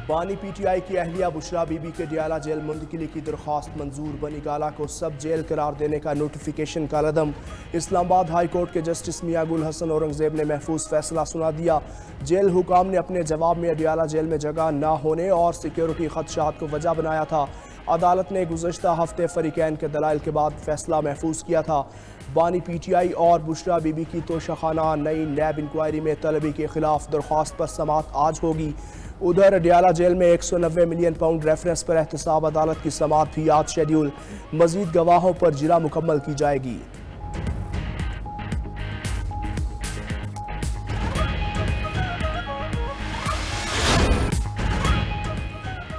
बानी पीटीआई की अहलिया बुशरा बीबी के डियाला जेल मुंतकिली की दरख्वास्त मंजूर। बनीगाला को सब जेल करार देने का नोटिफिकेशन का लदम। इस्लामाबाद हाई कोर्ट के जस्टिस मियां गुल हसन औरंगजेब ने महफूज फैसला सुना दिया। जेल हुकाम ने अपने जवाब में डियाला जेल में जगह न होने और सिक्योरिटी खदशात को वजह बनाया था। अदालत ने गुज़श्ता हफ्ते फरीकैन के दलाइल के बाद फैसला महफूज किया था। बानी पीटीआई और बुशरा बीबी की तोशाखाना नई नैब इंक्वायरी में तलबी के खिलाफ दरख्वास्त पर समाअत आज होगी। उधर डियाला जेल में 190 मिलियन पाउंड रेफरेंस पर एहतसाब अदालत की समाअत भी आज शेड्यूल। मजीद गवाहों पर जिरा मुकम्मल की जाएगी।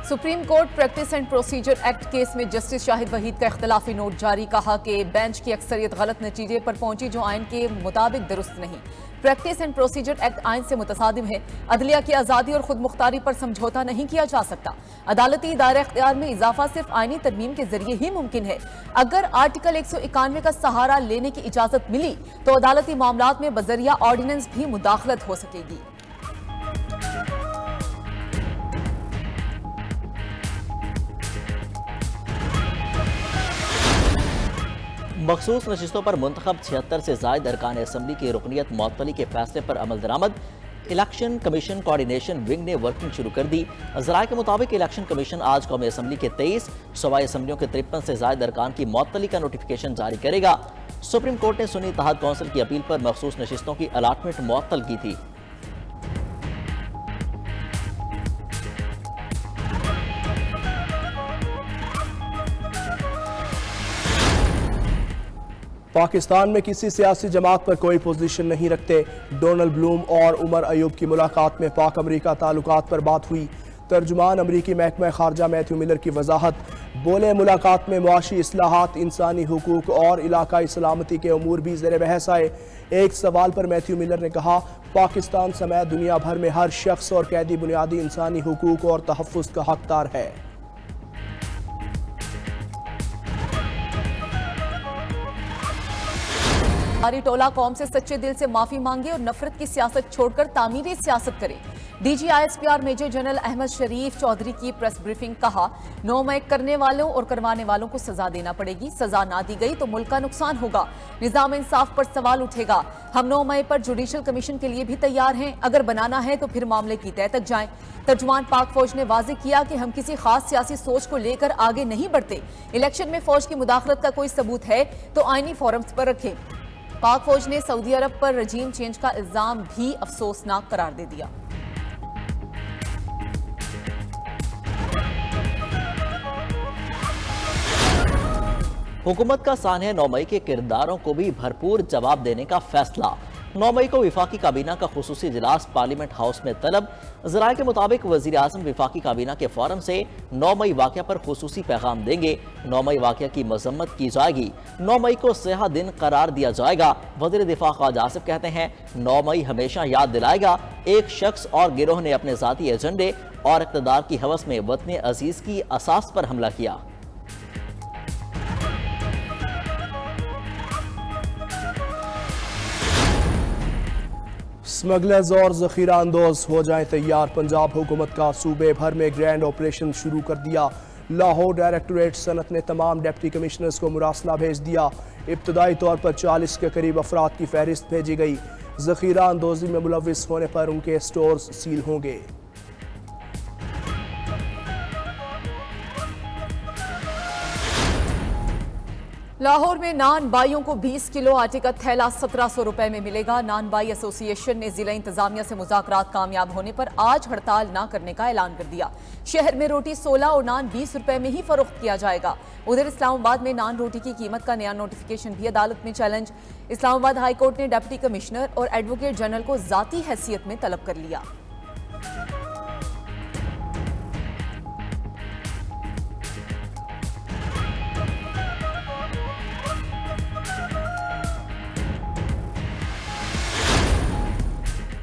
Supreme court practice and procedure act case में जस्टिस शाहिद वहीद का इख्तलाफी नोट जारी। कहा कि बेंच की अक्सरियत गलत नतीजे पर पहुंची जो आइन के मुताबिक दुरुस्त नहीं। प्रैक्टिस एंड प्रोसीजर एक्ट आइन से मुतसादिम है। अदलिया की आज़ादी और खुद मुख्तारी पर समझौता नहीं किया जा सकता। अदालती दायरा इख्तियार में इजाफा सिर्फ आइनी तरमीम के जरिए ही मुमकिन है। अगर आर्टिकल 191 का सहारा लेने की इजाजत मिली तो अदालती मामलात में बजरिया ऑर्डिनेंस भी मुदाखलत हो सकेगी। मखसूस नशिस्तों पर मुंतखब 76 से जायद अरकान असम्बली की रुकनीत मुअत्तली के फैसले पर अमल दरामद। इलेक्शन कमीशन कोऑर्डिनेशन विंग ने वर्किंग शुरू कर दी। ज़राए के मुताबिक इलेक्शन कमीशन आज कौमी असम्बली के 23 सूबाई असम्बलियों के 53 से जायद अरकान की मुअत्तली का नोटिफिकेशन जारी करेगा। सुप्रीम कोर्ट ने सुन्नी इत्तेहाद कौंसिल की अपील पर मखसूस नशिस्तों की अलाटमेंट मुअत्तल की थी। पाकिस्तान में किसी सियासी जमात पर कोई पोजीशन नहीं रखते। डोनाल्ड ब्लूम और उमर अयूब की मुलाकात में पाक अमरीका ताल्लुकात पर बात हुई। तर्जुमान अमरीकी महकमा खारजा मैथ्यू मिलर की वजाहत। बोले मुलाकात में मुआशी इस्लाहात, इंसानी हुकूक और इलाकाई सलामती के अमूर भी ज़ेर बहस आए। एक सवाल पर मैथ्यू मिलर ने कहा, पाकिस्तान समेत दुनिया भर में हर शख्स और कैदी बुनियादी इंसानी हुकूक और तहफ़्फ़ुज़ का हकदार है। हमारी टोला कौम से सच्चे दिल से माफी मांगे और नफरत की सियासत छोड़कर तामीरी सियासत करे। DGISPR मेजर जनरल अहमद शरीफ चौधरी की प्रेस ब्रीफिंग। कहा, 9 मई करने वालों और करवाने वालों को सजा देना पड़ेगी। सजा ना दी गई तो मुल्क का नुकसान होगा। निजाम इंसाफ पर सवाल उठेगा। हम 9 मई पर जुडिशल कमीशन के लिए भी तैयार हैं। अगर बनाना है तो फिर मामले की तय तक जाएं। तर्जुमान पाक फौज ने वाजे किया कि हम किसी खास सियासी सोच को लेकर आगे नहीं बढ़ते। इलेक्शन में फौज की मुदाखलत का कोई सबूत है तो आईनी फोरम्स पर रखें। पाक फौज ने सऊदी अरब पर रजीम चेंज का इल्जाम भी अफसोसनाक करार दे दिया। हुकूमत का सानह 9 मई के किरदारों को भी भरपूर जवाब देने का फैसला। 9 मई को विफाकी काबीना का खुसूसी इजलास पार्लियामेंट हाउस में तलब। ज़राए के मुताबिक वज़ीर आज़म विफाकी काबीना के फोरम से 9 मई वाक़या पर खुसूसी पैगाम देंगे। 9 मई वाक़या की मजम्मत की जाएगी। 9 मई को सेहा दिन करार दिया जाएगा। वज़ीर दिफा ख्वाजा आसिफ कहते हैं, 9 मई हमेशा याद दिलाएगा एक शख्स और गिरोह ने अपने ज़ाती एजेंडे और इक़्तिदार की हवस में वतन अजीज़ की असास पर हमला किया। स्मगलर्स और जखीरा अंदोज हो जाएं तैयार। पंजाब हुकूमत का सूबे भर में ग्रैंड ऑपरेशन शुरू कर दिया। लाहौर डायरेक्टोरेट सनत ने तमाम डिप्टी कमिश्नर्स को मुरासला भेज दिया। इब्तदाई तौर पर 40 के करीब अफराद की फहरिस्त भेजी गई। जखीरा अंदोजी में मुलविस होने पर उनके स्टोर्स सील होंगे। लाहौर में नान बाइयों को 20 किलो आटे का थैला 1700 रुपए में मिलेगा। नान बाई एसोसिएशन ने जिला इंतजामिया से मुज़ाकरात कामयाब होने पर आज हड़ताल न करने का ऐलान कर दिया। शहर में रोटी 16 और नान 20 रुपए में ही फरोख्त किया जाएगा। उधर इस्लामाबाद में नान रोटी की कीमत का नया नोटिफिकेशन भी अदालत में चैलेंज। इस्लामाबाद हाई कोर्ट ने डिप्टी कमिश्नर और एडवोकेट जनरल को जाती हैसियत में तलब कर लिया।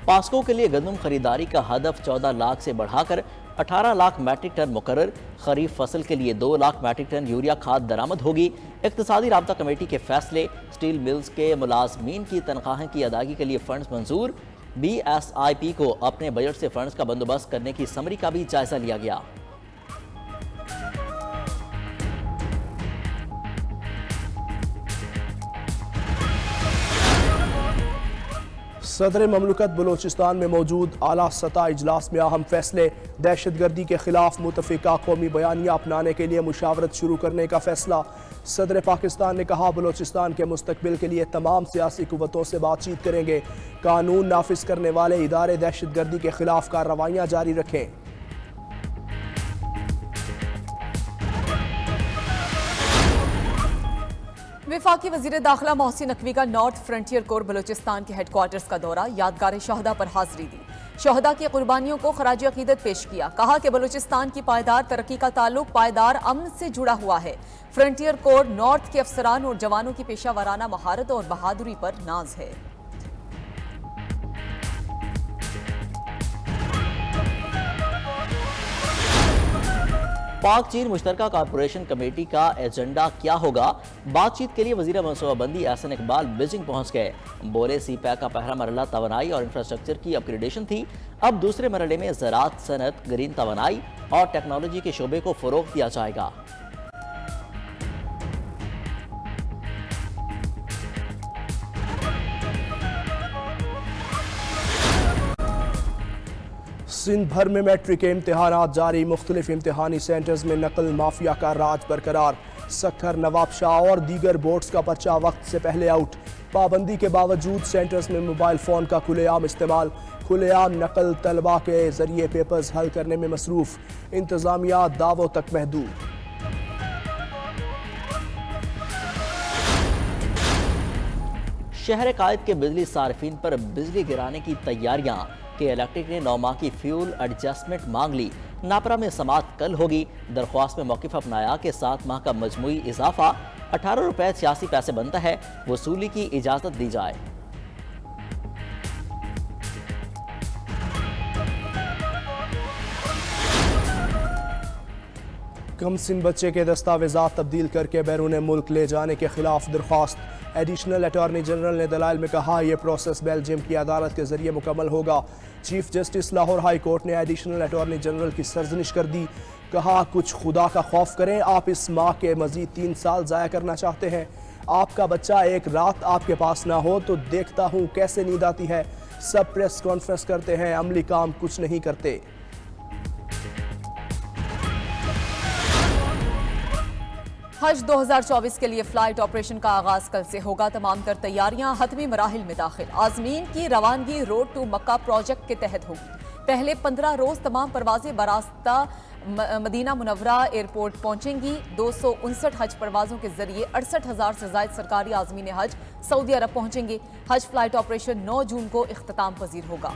पास्को के लिए गंदम खरीदारी का हदफ 14 लाख से बढ़ाकर 18 लाख मैट्रिक टन मुकर्रर। खरीफ फसल के लिए 2 लाख मैट्रिक टन यूरिया खाद दरामद होगी। इक्तिसादी राब्ता कमेटी के फैसले। स्टील मिल्स के मुलाजमीन की तनख्वाहें की अदायगी के लिए फंड्स मंजूर। BSIP को अपने बजट से फंड्स का बंदोबस्त करने की समरी का भी जायजा लिया गया। सदर ममलकत बलोचिस्तान में मौजूद आला सतह इजलास में अहम फैसले। दहशत गर्दी के खिलाफ मुतफिका कौमी बयानिया अपनाने के लिए मुशावरत शुरू करने का फैसला। सदर पाकिस्तान ने कहा, बलोचिस्तान के मुस्तकबिल के लिए तमाम सियासी कुव्वतों से बातचीत करेंगे। कानून नाफिज करने वाले इदारे दहशत गर्दी के खिलाफ कार्रवाइयाँ जारी रखें। विफाकी वजीर दाखिला मोहसिन नकवी का नॉर्थ फ्रंटियर कोर बलूचिस्तान के हेडक्वार्टर्स का दौरा, यादगार शहदा पर हाजिरी दी, शहदा की कुर्बानियों को खराज अकीदत पेश किया। कहा कि बलूचिस्तान की पायदार तरक्की का ताल्लुक पायदार अमन से जुड़ा हुआ है। फ्रंटियर कोर नॉर्थ के अफसरान और जवानों की पेशा वराना महारत और बहादुरी पर नाज है। पाक चीन मुश्तरका कॉरपोरेशन कमेटी का एजेंडा क्या होगा? बातचीत के लिए वजीर मनसूबाबंदी एहसन इकबाल बीजिंग पहुंच गए। बोले, CPEC का पहला मरहला तवानाई और इंफ्रास्ट्रक्चर की अपग्रेडेशन थी। अब दूसरे मरहले में ज़राअत, सनत, ग्रीन तवानाई और टेक्नोलॉजी के शोबे को फरोग दिया जाएगा। सिंध भर में मैट्रिक के इम्तहानात जारी, मुख्तलिफ इम्तहानी सेंटर्स में नकल माफिया का राज बरकरार। सक्खर, नवाब शाह और दीगर बोर्ड्स का पर्चा वक्त से पहले आउट। पाबंदी के बावजूद सेंटर्स में मोबाइल फ़ोन का खुलेआम इस्तेमाल। खुलेआम नकल तलबा के जरिए पेपर्स हल करने में मसरूफ। इंतजामिया दावों तक महदूद। शहर कायद के बिजली सार्फिन पर बिजली गिराने की तैयारियां। के इलेक्ट्रिक ने 9 माह की फ्यूल एडजस्टमेंट मांग ली। नापरा में समाअत कल होगी। दरख्वास्त में मौक़िफ़ अपनाया कि 7 माह का मजमूई इजाफा 18 रुपये 86 पैसे बनता है, वसूली की इजाज़त दी जाए। कम सिन बच्चे के दस्तावेज़ात तब्दील करके बैरून मुल्क ले जाने के खिलाफ दरख्वास्त। एडिशनल अटॉर्नी जनरल ने दलाइल में कहा, यह प्रोसेस बेल्जियम की अदालत के जरिए मुकम्मल होगा। Chief justice Lahore high court ने एडिशनल अटॉर्नी जनरल की सरजनिश कर दी। कहा, कुछ खुदा का खौफ करें, आप इस माह के मजीद 3 साल ज़ाया करना चाहते हैं। आपका बच्चा एक रात आपके पास ना हो तो देखता हूँ कैसे नींद आती है। सब प्रेस कॉन्फ्रेंस करते हैं, अमली काम कुछ नहीं करते। हज 2024 के लिए फ्लाइट ऑपरेशन का आगाज कल से होगा। तमाम तर तैयारियां हतमी मराहिल में दाखिल। आजमीन की रवानगी रोड टू मक्का प्रोजेक्ट के तहत होगी। पहले 15 रोज तमाम परवाजें बरास्ता मदीना मुनव्वरा एयरपोर्ट पहुंचेंगी। 259 हज परवाजों के जरिए 68,000 से ज्यादा सरकारी आजमीन हज सऊदी अरब पहुंचेंगे। हज फ्लाइट ऑपरेशन 9 जून को इख्तिताम पजीर होगा।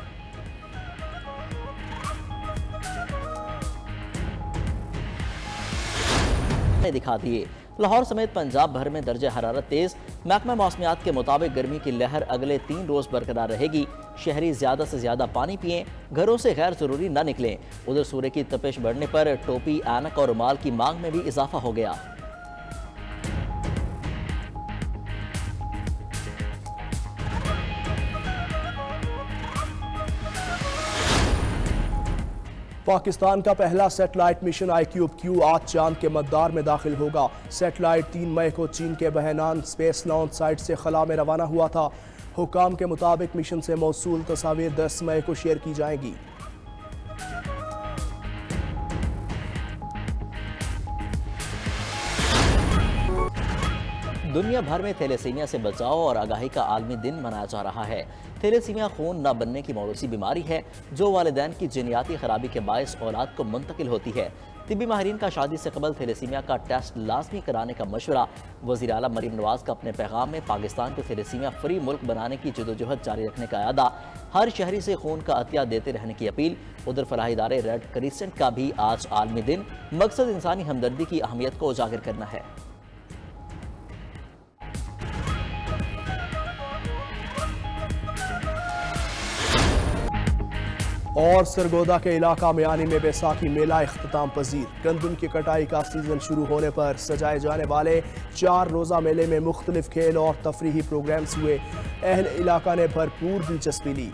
दिखा दिए। लाहौर समेत पंजाब भर में दर्जे हरारत तेज। महकमा मौसमियात के मुताबिक गर्मी की लहर अगले 3 रोज बरकरार रहेगी। शहरी ज्यादा से ज्यादा पानी पिएं, घरों से गैर जरूरी न निकलें। उधर सूर्य की तपिश बढ़ने पर टोपी, ऐनक और रुमाल की मांग में भी इजाफा हो गया। पाकिस्तान का पहला सैटेलाइट मिशन IQ-Q आज चांद के मद्दार में दाखिल होगा। सैटेलाइट 3 मई को चीन के बहनान स्पेस लॉन्च साइट से खला में रवाना हुआ था। हुकाम के मुताबिक मिशन से मौसूल तस्वीर 10 मई को शेयर की जाएंगी। दुनिया भर में थैलेसीमिया से बचाव और आगाही का आलमी दिन मनाया जा रहा है। थैलेसीमिया खून न बनने की मौरूसी बीमारी है जो वालिदैन की जिनियाती खराबी के बायस औलाद को मुंतकिल होती है। तिब्बी माहिरीन का शादी से कबल थैलेसीमिया का टेस्ट लाजमी कराने का मशवरा। वज़ीर आला मरीम नवाज का अपने पैगाम में पाकिस्तान को थैलेसीमिया फ्री मुल्क बनाने की जदोजहद जारी रखने का अदा। हर शहरी से खून का अतिया देते रहने की अपील। उधर फलाही इदारे रेड क्रिसेंट का भी आज आलमी दिन। मकसद इंसानी हमदर्दी की अहमियत को उजागर करना है। और सरगोदा के इलाका मियानी में बैसाखी मेला इख्तिताम पजीर। गंदम की कटाई का सीजन शुरू होने पर सजाए जाने वाले 4 रोज़ा मेले में मुख्तलिफ खेल और तफरीही प्रोग्राम्स हुए। अहल इलाका ने भरपूर दिलचस्पी ली।